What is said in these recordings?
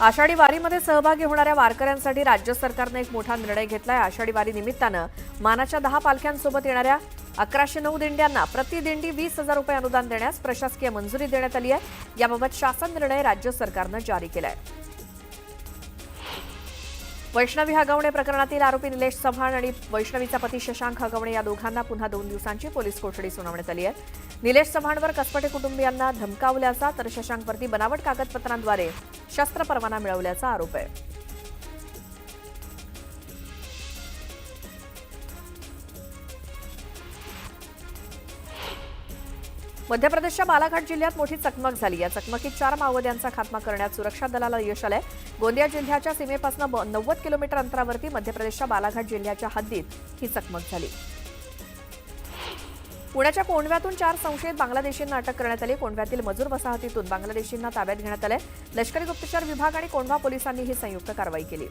आषाढी वारीमध्ये सहभागी होणाऱ्या वारकऱ्यांसाठी राज्य सरकारनं एक मोठा निर्णय घेतलाय। आषाढी वारी निमित्तानं मानाच्या 10 पालख्यांसोबत येणाऱ्या 1109 दिंड्यांना प्रति दिंडी 20,000 रुपये अनुदान देण्यास प्रशासकीय मंजुरी देण्यात आली आहे। याबाबत शासन निर्णय राज्य सरकारनं जारी केलाय। वैष्णवी हगवणे प्रकरणातील आरोपी निलेश चव्हाण आणि वैष्णवीचा पती शशांक हगवणे या दोघांना पुन्हा 2 दिवसांची पोलीस कोठडी सुनावण्यात आली आहे। निलेश चव्हाणवर कसपटे कुटुंबियांना धमकावल्याचा तर शशांकवरती बनावट कागदपत्रांद्वारे शस्त्र परवाना मिळवल्याचा आरोप आहे। मध्य प्रदेशच्या बालाघाट जिल्ह्यात मोठी चकमक झाली। या चकमकीत 4 माओवाद्यांचा खात्मा करण्यात सुरक्षा दलाला यश आलंय। गोंदिया जिल्ह्याच्या सीमेपासून 90 किलोमीटर अंतरावरती मध्य प्रदेशच्या बालाघाट जिल्ह्याच्या हद्दीत ही चकमक झाली। पुण्याच्या कोंढव्यातून 4 संशयित बांगलादेशींना अटक करण्यात आली। कोंढव्यातील मजूर वसाहतीतून बांगलादेशींना ताब्यात घेण्यात आले। लष्करी गुप्तचर विभाग आणि कोंढवा पोलिसांनी ही संयुक्त कारवाई केली।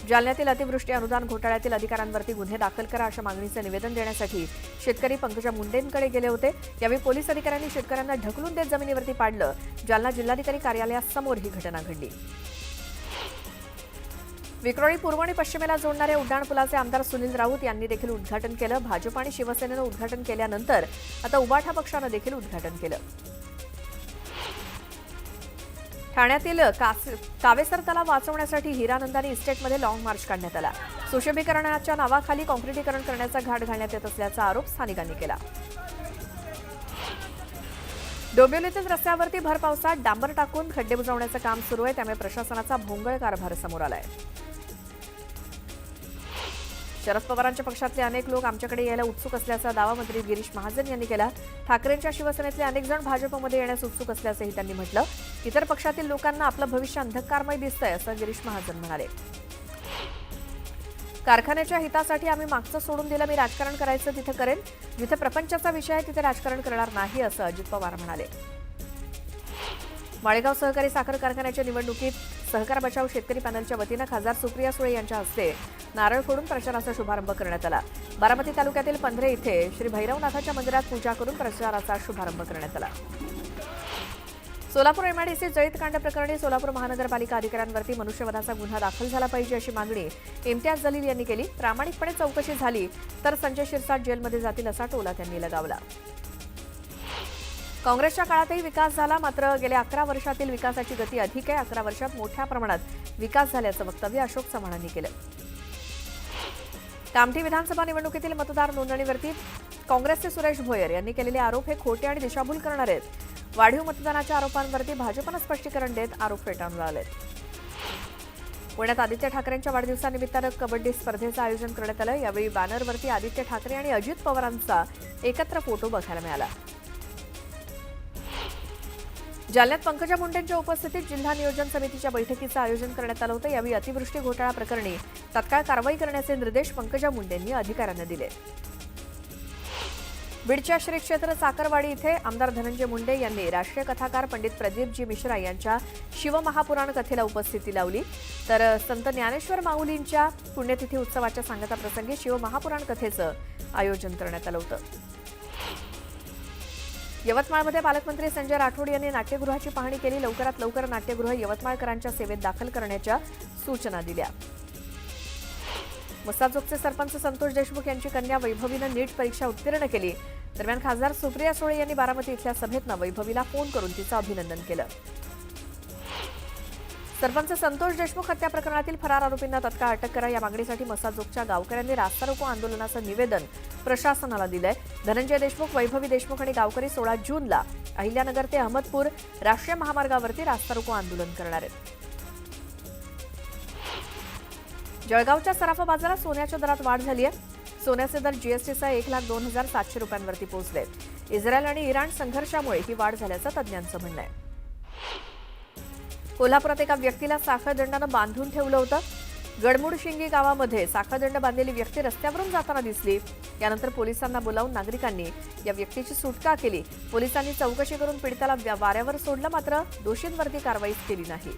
जालन्यातील अतिवृष्टी अनुदान घोटाळ्यातील अधिकाऱ्यांवरती गुन्हे दाखल करा अशा मागणीचे निवेदन देण्यासाठी शेतकरी पंकजा मुंडेंकडे गेले होते। यावेळी पोलीस अधिकाऱ्यांनी शेतकऱ्यांना ढकलून देत जमिनीवरती पाडलं। जालना जिल्हाधिकारी कार्यालयासमोर ही घटना घडली। विक्रोळी पूर्व आणि पश्चिमेला जोडणाऱ्या उड्डाणपुलाचे आमदार सुनील राऊत यांनी देखील उद्घाटन केलं। भाजप आणि शिवसेनेनं उद्घाटन केल्यानंतर आता उबाठा पक्षानं देखील उद्घाटन केलं। ठाण्यातील कावेसर तलाव वाचवण्यासाठी हिरानंदानी इस्टेटमध्ये लाँग मार्च काढण्यात आला। सुशोभीकरणाच्या नावाखाली काँक्रिटीकरण करण्याचा घाट घालण्यात येत असल्याचा आरोप स्थानिकांनी केला। डोंबिवलीतील रस्त्यावरती भर पावसात डांबर टाकून खड्डे बुजवण्याचं काम सुरू आहे। त्यामुळे प्रशासनाचा भोंगळ कारभार समोर आलाय। शरद पवारांच्या पक्षातले अनेक लोक आमच्याकडे यायला उत्सुक असल्याचा दावा मंत्री गिरीश महाजन यांनी केला। ठाकरेंच्या शिवसेनेतले अनेक जण भाजपमध्ये येण्यास उत्सुक असल्याचंही त्यांनी म्हटलं। इतर पक्षातील लोकांना आपलं भविष्य अंधकारमय दिसतंय असं गिरीश महाजन म्हणाले। कारखान्याच्या हितासाठी आम्ही मागचं सोडून दिलं। मी राजकारण करायचं तिथे करेन, जिथे प्रपंचाचा विषय आहे तिथे राजकारण करणार नाही असं अजित पवार म्हणाले। माळेगाव सहकारी साखर कारखान्याच्या निवडणुकीत सहकार बचाव शेतकरी पॅनलच्या वतीनं खासदार सुप्रिया सुळे यांच्या हस्ते नारळ फोडून प्रचाराचा शुभारंभ करण्यात आला। बारामती तालुक्यातील पंधरे इथे श्री भैरवनाथाच्या मंदिरात पूजा करून प्रचाराचा शुभारंभ करण्यात आला। सोलापूर एमआयडीसी जळीतकांड प्रकरणी सोलापूर महानगरपालिका अधिकाऱ्यांवरती मनुष्यवधाचा गुन्हा दाखल झाला पाहिजे अशी मागणी इम्तियाज जलील यांनी केली। प्रामाणिकपणे चौकशी झाली तर संजय शिरसाट जेलमध्ये जातील असा टोला त्यांनी लगावला। काँग्रेसच्या काळातही विकास झाला, मात्र गेल्या 11 वर्षातील विकासाची गती अधिक आहे। 11 वर्षात मोठ्या प्रमाणात विकास झाल्याचं वक्तव्य अशोक चव्हाणांनी केलं। कामठी विधानसभा निवडणुकीतील मतदार नोंदणीवरती काँग्रेसचे सुरेश भोयर यांनी केलेले आरोप हे खोटे आणि दिशाभूल करणारे आहेत। वाढीव मतदानाच्या आरोपांवरती भाजपनं स्पष्टीकरण देत आरोप फेटाळून लावले। पुण्यात आदित्य ठाकरेंच्या वाढदिवसानिमित्तानं कबड्डी स्पर्धेचं आयोजन करण्यात आलं। यावेळी बॅनरवरती आदित्य ठाकरे आणि अजित पवारांचा एकत्र फोटो बघायला मिळाला। जालन्यात पंकजा मुंडेंच्या उपस्थितीत जिल्हा नियोजन समितीच्या बैठकीचं आयोजन करण्यात आलं होतं। यावेळी अतिवृष्टी घोटाळा प्रकरणी तत्काळ कारवाई करण्याचे निर्देश पंकजा मुंडेंनी अधिकाऱ्यांना दिले। बीडच्या श्री क्षेत्र साखरवाडी इथे आमदार धनंजय मुंडे यांनी राष्ट्रीय कथाकार पंडित प्रदीपजी मिश्रा यांच्या शिवमहापुराण कथेला उपस्थिती लावली। तर संत ज्ञानेश्वर माऊलींच्या पुण्यतिथी उत्सवाच्या सांगताप्रसंगी शिवमहापुराण कथेचं आयोजन करण्यात आलं होतं। यवतमाळमध्ये पालकमंत्री संजय राठोड यांनी नाट्यगृहाची पाहणी केली। लवकरात लवकर नाट्यगृह यवतमाळकरांच्या सेवेत दाखल करण्याच्या सूचना दिल्या। मसाजोगचे सरपंच संतोष देशमुख यांची कन्या वैभवीनं नीट परीक्षा उत्तीर्ण केली। दरम्यान खासदार सुप्रिया सुळे यांनी बारामती इथल्या सभेतनं वैभवीला फोन करून तिचं अभिनंदन केलं। सरपंच संतोष देशमुख हत्या प्रकरणातील फरार आरोपींना तत्काळ अटक करा या मागणीसाठी मसाजोगच्या गावकऱ्यांनी रास्ता रोको आंदोलनाचं निवेदन प्रशासनाला दिलंय। धनंजय देशमुख, वैभवी देशमुख आणि गावकरी 16 जूनला अहिल्यानगर ते अहमदपूर राष्ट्रीय महामार्गावरती रास्ता रोको आंदोलन करणार आहेत। जळगावच्या सराफा बाजारात सोन्याच्या दरात वाढ झाली आहे। सोन्याचे दर जीएसटीसह 1,02,700 रुपयांवरती पोहोचले। इस्रायल आणि इराण संघर्षामुळे ही वाढ झाल्याचं तज्ज्ञांचं म्हणणं आहे। कोल्हापुरात एका व्यक्तीला साखळदंडानं बांधून ठेवलं होतं। गडमुडशिंगी गावामध्ये साखळदंड बांधलेली व्यक्ती रस्त्यावरून जाताना दिसली। यानंतर पोलिसांना बोलावून नागरिकांनी या व्यक्तीची सुटका केली। पोलिसांनी चौकशी करून पीडिताला वाऱ्यावर सोडलं, मात्र दोषींवरती कारवाई केली नाही।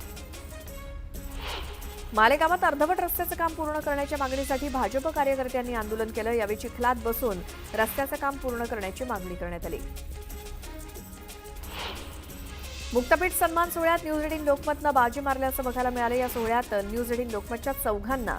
मालेगावात अर्धवट रस्त्याचं काम पूर्ण करण्याच्या मागणीसाठी भाजप कार्यकर्त्यांनी आंदोलन केलं। यावेळी चिखलात बसून रस्त्याचं काम पूर्ण करण्याची मागणी करण्यात आली। मुक्तपीठ सन्मान सोहळ्यात न्यूज 18 लोकमतनं बाजी मारल्याचं बघायला मिळालं। या सोहळ्यात न्यूज 18 लोकमतच्या चौघांना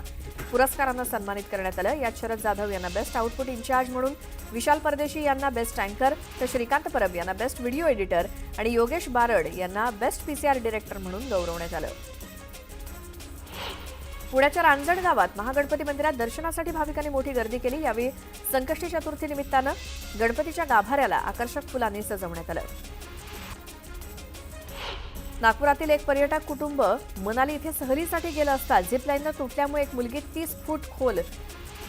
पुरस्कारानं सन्मानित करण्यात आलं। यात शरद जाधव यांना बेस्ट आउटपुट इन्चार्ज म्हणून, विशाल परदेशी यांना बेस्ट अँकर, तर श्रीकांत परब यांना बेस्ट व्हिडिओ एडिटर आणि योगेश बारड यांना बेस्ट पीसीआर डायरेक्टर म्हणून गौरवण्यात आलं। पुण्याच्या रांजण गावात महागणपती मंदिरात दर्शनासाठी भाविकांनी मोठी गर्दी केली। यावेळी संकष्टी चतुर्थी निमित्तानं गणपतीच्या गाभाऱ्याला आकर्षक फुलांनी सजवण्यात आलं। नागपुरातील एक पर्यटक कुटुंब मनाली इथे सहलीसाठी गेलं असता झिप लाईननं तुटल्यामुळे एक मुलगी 30 फूट खोल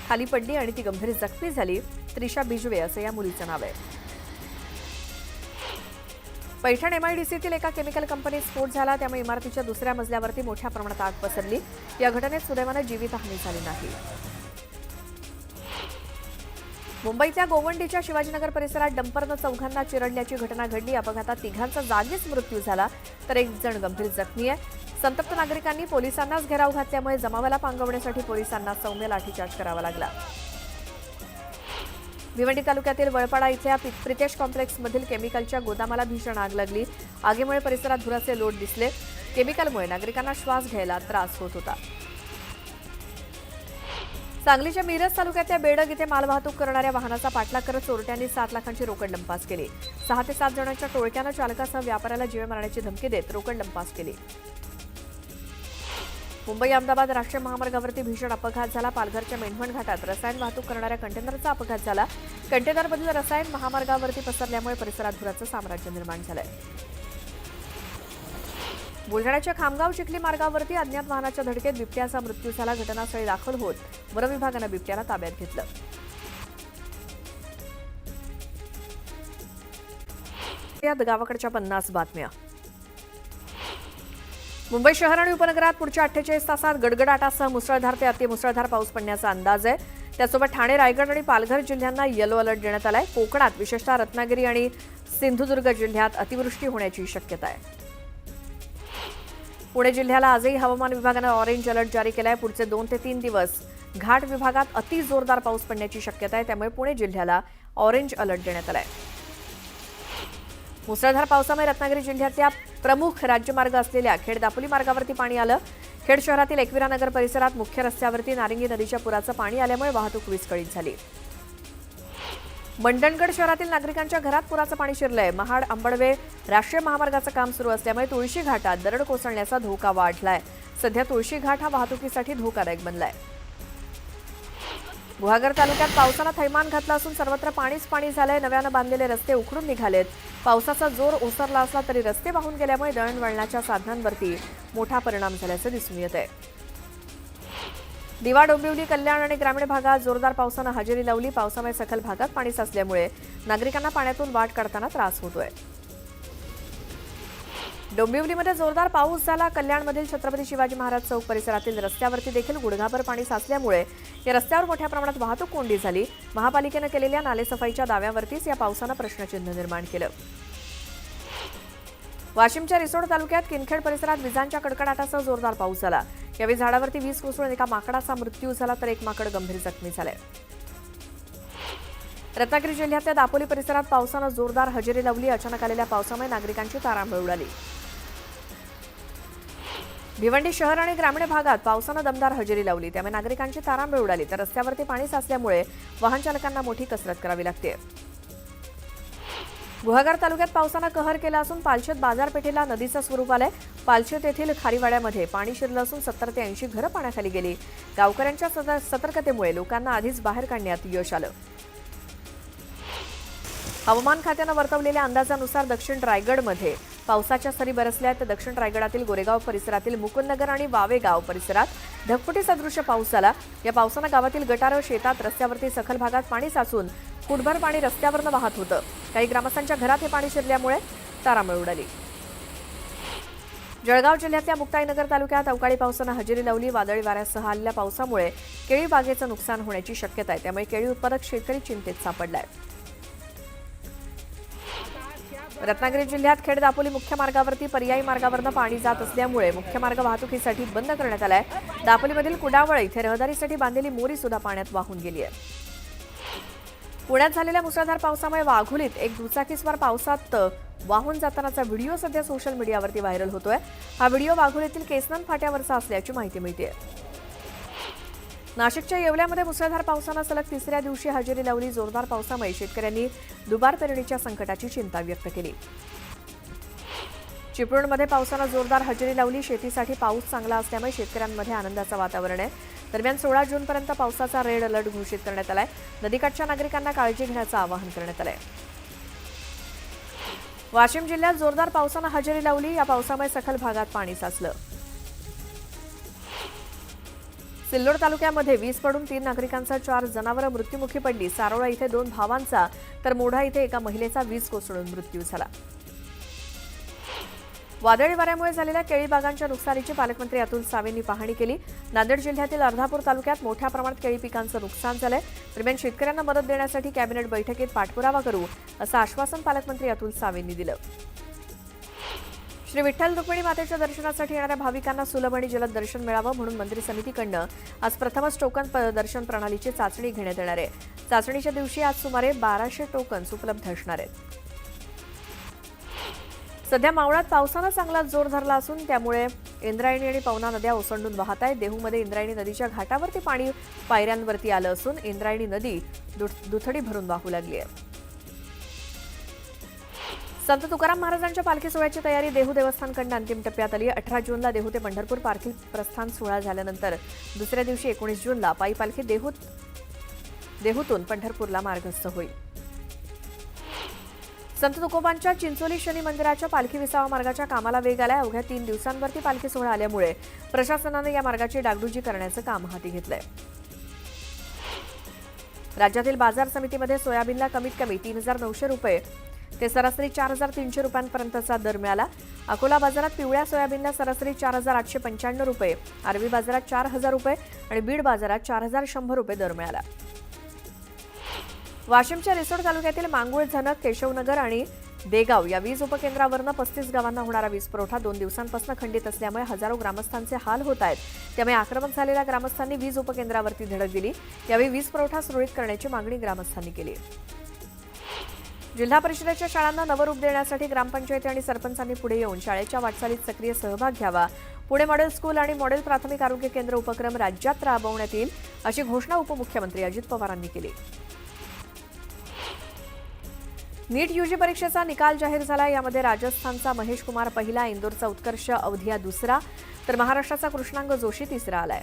खाली पडली आणि ती गंभीर जखमी झाली। त्रिशा बिजवे असं या मुलीचं नाव आहे। पैठण एमआयडीसीतील एका केमिकल कंपनीत स्फोट झाला, त्यामुळे इमारतीच्या दुसऱ्या मजल्यावरती मोठ्या प्रमाणात आग पसरली। या घटनेत सुदैवानं जीवितहानी झाली नाही। मुंबईतल्या गोवंडीच्या शिवाजीनगर परिसरात डंपरनं चौघांना चिरडल्याची घटना घडली। अपघातात तिघांचा जागीच मृत्यू झाला, तर एक जण गंभीर जखमी आहे। संतप्त नागरिकांनी पोलिसांनाच घेराव घातल्यामुळे जमावाला पांगवण्यासाठी पोलिसांना सौम्य लाठीचार्ज करावा लागला। भिवंडी तालुक्यातील वळपाडा इथल्या प्रितेश कॉम्प्लेक्समधील केमिकलच्या गोदामाला भीषण आग लागली। आगीमुळे परिसरात धुराचे लोट दिसले। केमिकलमुळे नागरिकांना श्वास घ्यायला त्रास होत होता। सांगलीच्या मिरज तालुक्यातल्या बेडग इथे मालवाहतूक करणाऱ्या वाहनाचा पाठलाग करत चोरट्यांनी 7 लाखांची रोकड लंपास केली। 6 ते 7 जणांच्या टोळक्यानं चालकासह व्यापाऱ्याला जीवे मारण्याची धमकी देत रोकड लंपास केली। मुंबई अहमदाबाद राष्ट्रीय महामार्गावरती भीषण अपघात झाला। पालघरच्या मेंढवण घाटात रसायन वाहतूक करणाऱ्या कंटेनरचा अपघात झाला। कंटेनरमधील रसायन महामार्गावरती पसरल्यामुळे परिसरात धुराचं साम्राज्य निर्माण झालंय। बुलढाण्याच्या खामगाव चिखली मार्गावरती अज्ञात वाहनाच्या धडकेत बिबट्याचा मृत्यू झाला। घटनास्थळी दाखल होत वनविभागानं बिबट्याला ताब्यात घेतलं। यात गावाकडच्या 50 बातम्या। मुंबई शहर आणि उपनगरात पुढच्या 48 तासात गडगडाटासह मुसळधार ते अतिमुसळधार पाऊस पडण्याचा अंदाज आहे। त्यासोबत ठाणे, रायगड आणि पालघर जिल्ह्यांना येलो अलर्ट देण्यात आलाय। कोकणात विशेषतः रत्नागिरी आणि सिंधुदुर्ग जिल्ह्यात अतिवृष्टी होण्याची शक्यता आहे। पुणे जिल्ह्याला आजही हवामान विभागानं ऑरेंज अलर्ट जारी केलाय। पुढचे 2 ते 3 दिवस घाट विभागात अति जोरदार पाऊस पडण्याची शक्यता आहे, त्यामुळे पुणे जिल्ह्याला ऑरेंज अलर्ट देण्यात आलाय। मुसळधार पावसामुळे रत्नागिरी जिल्ह्यातल्या प्रमुख राज्यमार्ग असलेल्या खेड दापोली मार्गावरती पाणी आलं। खेड शहरातील एकविरा नगर परिसरात मुख्य रस्त्यावरती नारिंगी नदीच्या पुराचं पाणी आल्यामुळे वाहतूक विस्कळीत झाली। मंडणगड शहरातील नागरिकांच्या घरात पुराचं पाणी शिरलंय। महाड आंबडवे राष्ट्रीय महामार्गाचं काम सुरू असल्यामुळे तुळशी घाटात दरड कोसळण्याचा धोका वाढलाय। सध्या तुळशी घाट हा वाहतुकीसाठी धोकादायक बनलाय। गुहागर तालुक्यात पावसानं थैमान घातलं असून सर्वत्र पाणीच पाणी झालंय। नव्यानं बांधलेले रस्ते उखडून निघालेत। पावसाचा जोर ओसरला असला तरी रस्ते वाहून गेल्यामुळे दळणवळणाच्या साधनांवरती मोठा परिणाम झाल्याचं दिसून येत आहे। दिवा, डोंबिवली, कल्याण आणि ग्रामीण भागात जोरदार पावसानं हजेरी लावली। पावसामुळे सखल भागात पाणी साचल्यामुळे नागरिकांना पाण्यातून वाट काढताना त्रास होतोय। डोंबिवलीमध्ये जोरदार पाऊस झाला। कल्याणमधील छत्रपती शिवाजी महाराज चौक परिसरातील रस्त्यावरती देखील गुडघाभर पाणी साचल्यामुळे या रस्त्यावर मोठ्या प्रमाणात वाहतूक कोंडी झाली। महापालिकेनं केलेल्या नालेसफाईच्या दाव्यावरतीच या पावसानं प्रश्नचिन्ह निर्माण केलं। वाशिमच्या रिसोड तालुक्यात किनखेड परिसरात विजांच्या कडकडाटासह जोरदार पाऊस झाला। यावेळी झाडावरती वीज कोसळून एका माकडाचा मृत्यू झाला, तर एक माकड गंभीर जखमी झालंय। रत्नागिरी जिल्ह्यातल्या दापोली परिसरात पावसानं जोरदार हजेरी लावली। अचानक आलेल्या पावसामुळे नागरिकांची तारांबळ उडाली। भिवंडी शहर आणि ग्रामीण भागात पावसानं दमदार हजेरी लावली, त्यामुळे नागरिकांची तारांबळ उडाली, तर रस्त्यावरती पाणी साचल्यामुळे वाहन चालकांना मोठी कसरत करावी लागते। गुहागर तालुक्यात पावसानं कहर केला असून पालशेत बाजारपेठेला नदीचं स्वरूप आलंय। पालशेत येथील खारीवाड्यामध्ये पाणी शिरलं असून 70 ते 80 घरं पाण्याखाली गेली। गावकऱ्यांच्या सतर्कतेमुळे लोकांना आधीच बाहेर काढण्यात यश आलं। हवामान खात्यानं वर्तवलेल्या अंदाजानुसार दक्षिण रायगडमध्ये पावसाच्या सरी बरसल्या आहेत। दक्षिण रायगडातील गोरेगाव परिसरातील मुकुंदनगर आणि वावेगाव परिसरात ढगफुटी सदृश्य पाऊस झाला। या पावसानं गावातील गटारं, शेतात, रस्त्यावरती सखल भागात पाणी साचून फुटभर पाणी रस्त्यावरनं वाहत होतं। काही ग्रामस्थांच्या घरात हे पाणी शिरल्यामुळे तारांबळ उडाली। जळगाव जिल्ह्यातल्या मुक्ताईनगर तालुक्यात अवकाळी पावसानं हजेरी लावली। वादळी वाऱ्यासह आलेल्या पावसामुळे केळी बागेचं नुकसान होण्याची शक्यता आहे, त्यामुळे केळी उत्पादक शेतकरी चिंतेत सापडलाय। रत्नागिरी जिल्ह्यात खेड दापोली मुख्य मार्गावरती पर्यायी मार्गावरनं पाणी जात असल्यामुळे मुख्य मार्ग वाहतुकीसाठी बंद करण्यात आलाय। दापोलीमधील कुडावळ इथे रहदारीसाठी बांधलेली मोरी सुद्धा पाण्यात वाहून गेली आहे। पुण्यात झालेल्या मुसळधार पावसामुळे वाघोलीत एक दुचाकीस्वार पावसात वाहून जातानाचा व्हिडिओ सध्या सोशल मीडियावरती व्हायरल होतोय. हा व्हिडिओ वाघोलीतील केसनन फाट्यावरचा असल्याची माहिती मिळते. नाशिकच्या येवल्यामध्ये मुसळधार पावसानं सलग तिसऱ्या दिवशी हजेरी लावली. जोरदार पावसामुळे शेतकऱ्यांनी दुबार पेरणीच्या संकटाची चिंता व्यक्त केली. चिपळूणमध्ये पावसानं जोरदार हजेरी लावली. शेतीसाठी पाऊस चांगला असल्यामुळे शेतकऱ्यांमध्ये आनंदाचं वातावरण आहे. दरम्यान 16 जूनपर्यंत पावसाचा रेड अलर्ट घोषित करण्यात आलाय. नदीकाठच्या नागरिकांना काळजी घेण्याचं आवाहन करण्यात आलंय. वाशिम जिल्ह्यात जोरदार पावसानं हजेरी लावली. या पावसामुळे सखल भागात पाणी साचलं. सिल्लोड तालुक्यामध्ये वीज पडून 3 नागरिकांचा 4 जनावरं मृत्युमुखी पडली. सारोळा इथे 2 भावांचा तर मोढा इथे एका महिलेचा वीज कोसळून मृत्यू झाला. वादळी वाऱ्यामुळे झालेल्या केळी बागांच्या नुकसानीची पालकमंत्री अतुल सावेंनी पाहणी केली. नांदेड जिल्ह्यातील अर्धापूर तालुक्यात मोठ्या प्रमाणात केळी पिकांचं नुकसान झालंय. दरम्यान शेतकऱ्यांना मदत देण्यासाठी कॅबिनेट बैठकीत पाठपुरावा करू असं आश्वासन पालकमंत्री अतुल सावेंनी दिलं. श्री विठ्ठल रुक्मिणी मातेच्या दर्शनासाठी येणाऱ्या भाविकांना सुलभ आणि जलद दर्शन मिळावं म्हणून मंदिर समितीकडनं आज प्रथमच टोकन दर्शन प्रणालीची चाचणी घेण्यात येणार आहे. चाचणीच्या दिवशी आज सुमारे 1200 टोकन्स उपलब्ध असणार आहेत. सध्या मावळात पावसानं चांगला जोर धरला असून त्यामुळे इंद्रायणी आणि पवना नद्या ओसंडून वाहत आहेत. देहूमध्ये इंद्रायणी नदीच्या घाटावरती पाणी पायऱ्यांवरती आलं असून इंद्रायणी नदी दुथडी भरून वाहू लागली आहे. संत तुकाराम महाराजांच्या पालखी सोहळ्याची तयारी देहू देवस्थानकडून अंतिम टप्प्यात आली. 18 जूनला देहू ते पंढरपूर पालखी प्रस्थान सोहळा झाल्यानंतर दुसऱ्या दिवशी 19 जूनला पायी पालखी देहूतून पंढरपूरला मार्गस्थ होईल. संत तुकोबांच्या चिंचोली शनी मंदिराच्या पालखी विसावा मार्गाच्या कामाला वेग आलाय. अवघ्या 3 दिवसांवरती पालखी सोहळा आल्यामुळे प्रशासनाने या मार्गाची डागडुजी करण्याचं काम हाती घेतलंय. राज्यातील बाजार समितीमध्ये सोयाबीनला कमीत कमी 3,900 रुपये ते सरासरी 4,300 रुपयांपर्यंतचा दर मिळाला. अकोला बाजारात पिवळ्या सोयाबीनला सरासरी 4,895 रुपये, आर्वी बाजारात 4,000 रुपये आणि बीड बाजारात 4,100 रुपये दर मिळाला. वाशिमच्या रिसोड तालुक्यातील मांगुळ, झनक, केशवनगर आणि देगाव या वीज उपकेंद्रावरनं 35 गावांना होणारा वीज पुरवठा 2 दिवसांपासून खंडित असल्यामुळे हजारो ग्रामस्थांचे हाल होत आहेत. त्यामुळे आक्रमक झालेल्या ग्रामस्थांनी वीज उपकेंद्रावरती धडक दिली. यावेळी वीज पुरवठा सुरळीत करण्याची मागणी ग्रामस्थांनी केली. जिल्हा परिषदेच्या शाळांना नवरूप देण्यासाठी ग्रामपंचायती आणि सरपंचांनी पुढे येऊन शाळेच्या वाटचालीत सक्रिय सहभाग घ्यावा. पुणे मॉडेल स्कूल आणि मॉडेल प्राथमिक आरोग्य केंद्र उपक्रम राज्यात राबवण्यात येईल अशी घोषणा उपमुख्यमंत्री अजित पवारांनी केली. नीट यूजी परीक्षेचा निकाल जाहीर झाला. यामध्ये राजस्थानचा महेश कुमार पहिला, इंदोरचा उत्कर्ष अवधिया दुसरा तर महाराष्ट्राचा कृष्णांग जोशी तिसरा आलाय.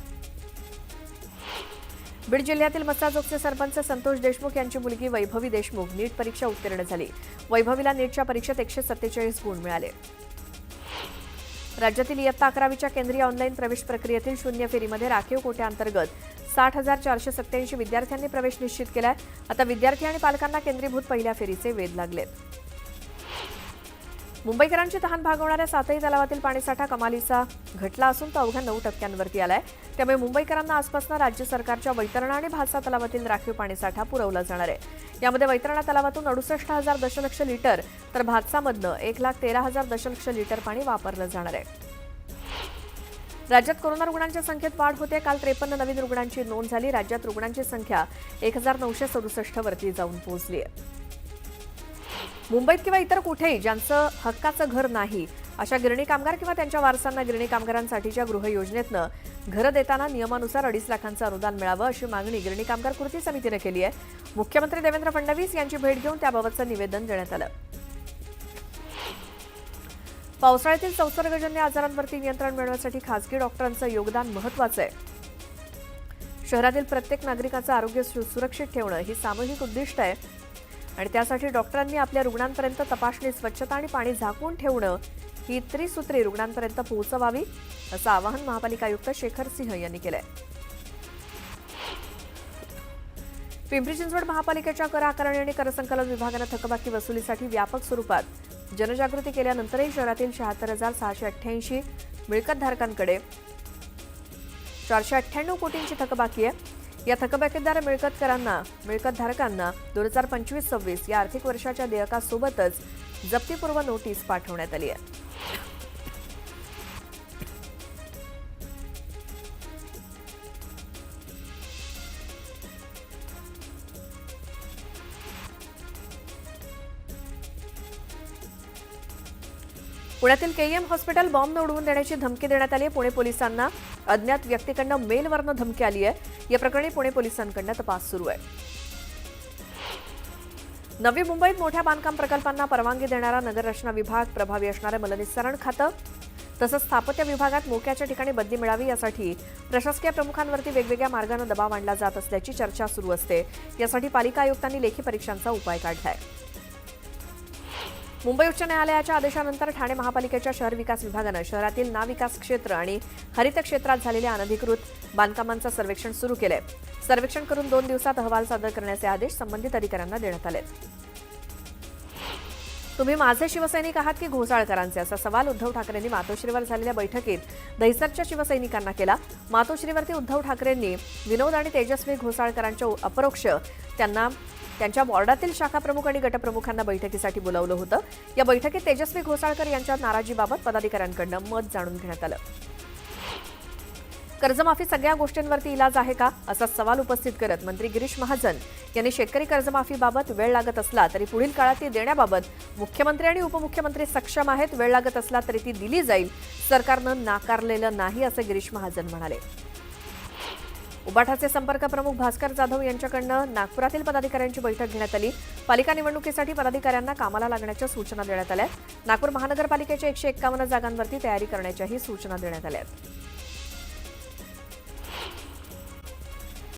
बीड जिल्ह्यातील मस्साजोगचे सरपंच संतोष देशमुख यांची मुलगी वैभवी देशमुख नीट परीक्षा उत्तीर्ण झाली. वैभवीला नीटच्या परीक्षेत 147 गुण मिळाले. राज्यातील इयत्ता 11वीच्या केंद्रीय ऑनलाईन प्रवेश प्रक्रियेतील शून्य फेरीमध्ये राखीव कोट्याअंतर्गत 60,487 विद्यार्थ्यांनी प्रवेश निश्चित केलाय. आता विद्यार्थी आणि पालकांना केंद्रीभूत पहिल्या फेरीचे वेध लागलेत. मुंबईकरांची तहान भागवणाऱ्या सातही तलावातील पाणीसाठा कमालीचा घटला असून तो अवघ्या 9% आलाय. त्यामुळे मुंबईकरांना आजपासून राज्य सरकारच्या वैतरणा आणि भातसा तलावातील राखीव पाणीसाठा पुरवला जाणार आहे. यामध्ये वैतरणा तलावातून 68,000 दशलक्ष लिटर तर भातसामधनं 1,13,000 दशलक्ष लिटर पाणी वापरलं जाणार आहे. राज्यात कोरोना रुग्णांच्या संख्येत वाढ होते. काल 53 नवीन रुग्णांची नोंद झाली. राज्यात रुग्णांची संख्या 1,967 वरती जाऊन पोहोचली आहे. मुंबईत किंवा इतर कुठेही ज्यांचं हक्काचं घर नाही अशा गिरणी कामगार किंवा त्यांच्या वारसांना गिरणी कामगारांसाठीच्या गृह योजनेतनं घरं देताना नियमानुसार 2.5 लाखांचं अनुदान मिळावं अशी मागणी गिरणी कामगार कृती समितीने केली आहे. मुख्यमंत्री देवेंद्र फडणवीस यांची भेट घेऊन त्याबाबतचं निवेदन देण्यात आलं. पावसाळ्यातील संसर्गजन्य आजारांवरती नियंत्रण मिळवण्यासाठी खासगी डॉक्टरांचं योगदान महत्त्वाचं आहे. शहरातील प्रत्येक नागरिकाचं आरोग्य सुरक्षित ठेवणं ही सामूहिक उद्दिष्ट आहे आणि त्यासाठी डॉक्टरांनी आपल्या रुग्णांपर्यंत तपासणी, स्वच्छता आणि पाणी झाकून ठेवणं ही त्रिसूत्री रुग्णांपर्यंत पोहोचवावी असं आवाहन महापालिका आयुक्त शेखर सिंह यांनी केलंय. पिंपरी चिंचवड महापालिकेच्या कर आकारणी आणि कर संकलन विभागानं थकबाकी वसुलीसाठी व्यापक स्वरूपात जनजागृती केल्यानंतरही शहरातील 76,688 मिळकतधारकांकडे 498 कोटींची थकबाकी आहे. या थकबाकीदार मिळकतधारकांना 2025-26 या आर्थिक वर्षाच्या देयकासोबतच जप्तीपूर्व नोटीस पाठवण्यात आली आहे. पुण्यातील केईएम हॉस्पिटल बॉम्ब उडवून देण्याची धमकी देण्यात आली आहे. पुणे पोलिसांना अज्ञात व्यक्तीकडनं मेलवरनं धमकी आली आहे. या प्रकरणी पुणे पोलिसांकडनं तपास सुरू आहे. नवी मुंबईत मोठ्या बांधकाम प्रकल्पांना परवानगी देणारा नगररचना विभाग प्रभावी असणारे मलनिस्सारण खातं तसंच स्थापत्य विभागात मोक्याच्या ठिकाणी बदली मिळावी यासाठी प्रशासकीय प्रमुखांवरती वेगवेगळ्या मार्गाने दबाव आणला जात असल्याची चर्चा सुरू असते. यासाठी पालिका आयुक्तांनी लेखी परीक्षांचा उपाय काढलाय. मुंबई उच्च न्यायालयाच्या आदेशानंतर ठाणे महापालिकेच्या शहर विकास विभागानं शहरातील नाविकास क्षेत्र आणि हरित क्षेत्रात झालेल्या अनधिकृत बांधकामांचं सर्वेक्षण सुरू केलंय. सर्वेक्षण करून 2 दिवसात अहवाल सादर करण्याचे आदेश संबंधित अधिकाऱ्यांना देण्यात आले. तुम्ही माझे शिवसैनिक आहात की घोसाळकरांचे, असा सवाल उद्धव ठाकरेंनी मातोश्रीवर झालेल्या बैठकीत दहिसरच्या शिवसैनिकांना केला. मातोश्रीवरती उद्धव ठाकरेंनी विनोद आणि तेजस्वी घोसाळकरांच्या अपरोक्ष त्यांना त्यांच्या वॉर्डातील शाखाप्रमुख आणि गटप्रमुखांना बैठकीसाठी बोलावलं होतं. या बैठकीत तेजस्वी घोसाळकर यांच्या नाराजीबाबत पदाधिकाऱ्यांकडून मत जाणून घेण्यात आलं. कर्जमाफी सगळ्या गोष्टींवरती इलाज आहे का, असा सवाल उपस्थित करत मंत्री गिरीश महाजन यांनी शेतकरी कर्जमाफीबाबत वेळ लागत असला तरी पुढील काळात ती देण्याबाबत मुख्यमंत्री आणि उपमुख्यमंत्री सक्षम आहेत. वेळ लागत असला तरी ती दिली जाईल, सरकारनं नाकारलेलं नाही, असं गिरीश महाजन म्हणाले. उबाठाचे संपर्क प्रमुख भास्कर जाधव यांच्याकडनं नागपुरातील पदाधिकाऱ्यांची बैठक घेण्यात आली. पालिका निवडणुकीसाठी पदाधिकाऱ्यांना कामाला लागण्याच्या सूचना देण्यात आल्या. नागपूर महानगरपालिकेच्या 151 जागांवरती तयारी करण्याच्याही सूचना देण्यात आल्या.